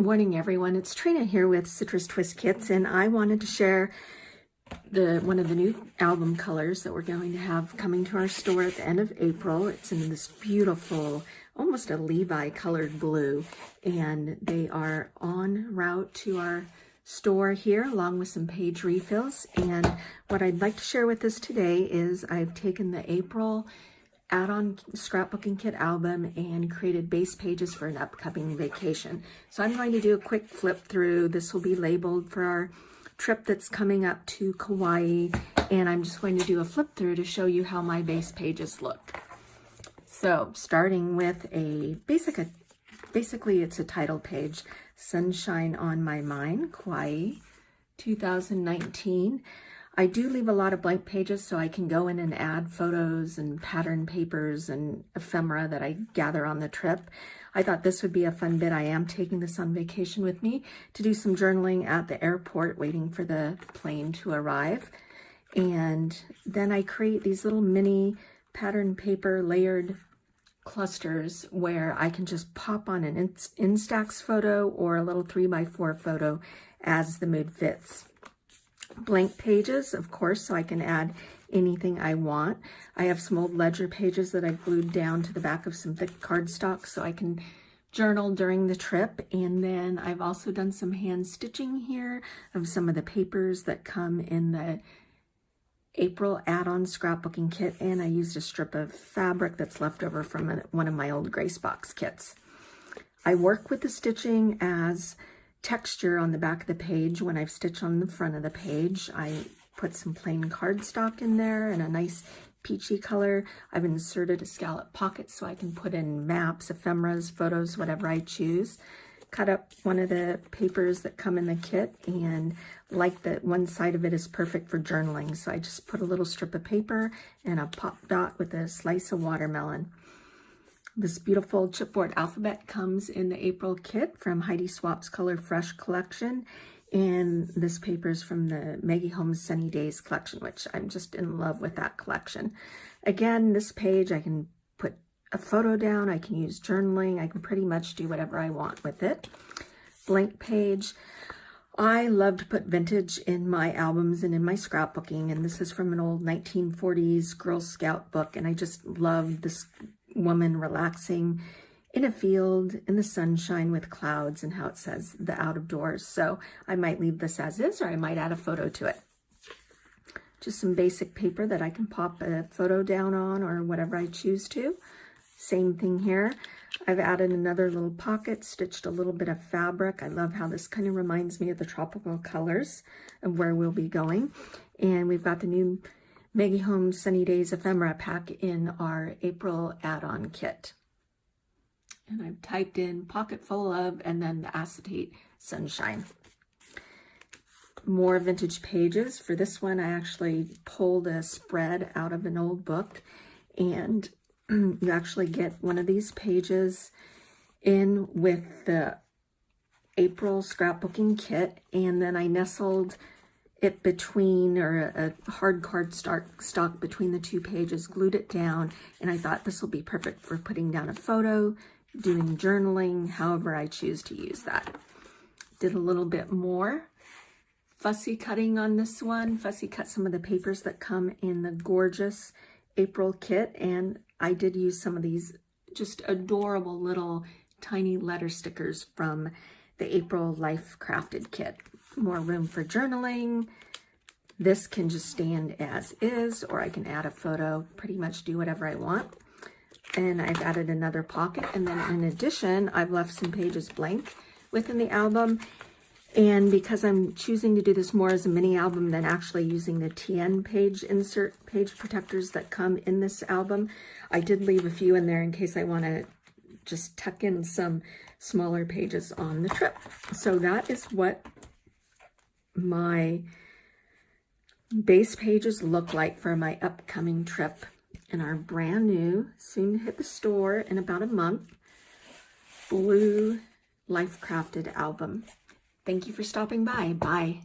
morning, everyone. It's Trina here with Citrus Twist Kits, and I wanted to share one of the new album colors that we're going to have coming to our store at the end of April. It's in this beautiful, almost a Levi colored blue, and they are en route to our store here along with some page refills. And what I'd like to share with us today is I've taken the April add-on scrapbooking kit album and created base pages for an upcoming vacation. So I'm going to do a quick flip through. This will be labeled for our trip that's coming up to Kauai, and I'm just going to do a flip through to show you how my base pages look. So starting with basically it's a title page, Sunshine on My Mind, Kauai 2019. I do leave a lot of blank pages so I can go in and add photos and pattern papers and ephemera that I gather on the trip. I thought this would be a fun bit. I am taking this on vacation with me to do some journaling at the airport waiting for the plane to arrive. And then I create these little mini pattern paper layered clusters where I can just pop on an Instax photo or a little 3x4 photo as the mood fits. Blank pages, of course, so I can add anything I want. I have some old ledger pages that I glued down to the back of some thick cardstock so I can journal during the trip. And then I've also done some hand stitching here of some of the papers that come in the April add-on scrapbooking kit, and I used a strip of fabric that's left over from one of my old Grace Box kits. I work with the stitching as texture on the back of the page. When I've stitched on the front of the page, I put some plain cardstock in there in a nice peachy color. I've inserted a scallop pocket so I can put in maps, ephemeras, photos, whatever I choose. Cut up one of the papers that come in the kit, and like that one side of it is perfect for journaling. So I just put a little strip of paper and a pop dot with a slice of watermelon. This beautiful chipboard alphabet comes in the April kit from Heidi Swap's Color Fresh collection. And this paper is from the Maggie Holmes Sunny Days collection, which I'm just in love with that collection. Again, this page, I can put a photo down, I can use journaling, I can pretty much do whatever I want with it. Blank page. I love to put vintage in my albums and in my scrapbooking, and this is from an old 1940s Girl Scout book, and I just love this woman relaxing in a field in the sunshine with clouds, and how it says the out of doors. So I might leave this as is, or I might add a photo to it. Just some basic paper that I can pop a photo down on or whatever I choose to. Same thing here. I've added another little pocket, stitched a little bit of fabric. I love how this kind of reminds me of the tropical colors of where we'll be going. And we've got the new Maggie Holmes Sunny Days ephemera pack in our April add-on kit. And I've typed in pocket full of, and then the acetate sunshine. More vintage pages. For this one, I actually pulled a spread out of an old book, and you actually get one of these pages in with the April scrapbooking kit, and then I nestled it between, or a hard card stock between the two pages, glued it down, and I thought this will be perfect for putting down a photo, doing journaling, however I choose to use that. Did a little bit more fussy cutting on this one. Fussy cut some of the papers that come in the gorgeous April kit, and I did use some of these just adorable little tiny letter stickers from the April Life Crafted kit. More room for journaling. This can just stand as is, or I can add a photo, pretty much do whatever I want. And I've added another pocket, and then in addition, I've left some pages blank within the album. And because I'm choosing to do this more as a mini album than actually using the TN page insert page protectors that come in this album, I did leave a few in there in case I want to just tuck in some smaller pages on the trip. So that is what my base pages look like for my upcoming trip in our brand new, soon to hit the store in about a month, blue Life Crafted album. Thank you for stopping by. Bye.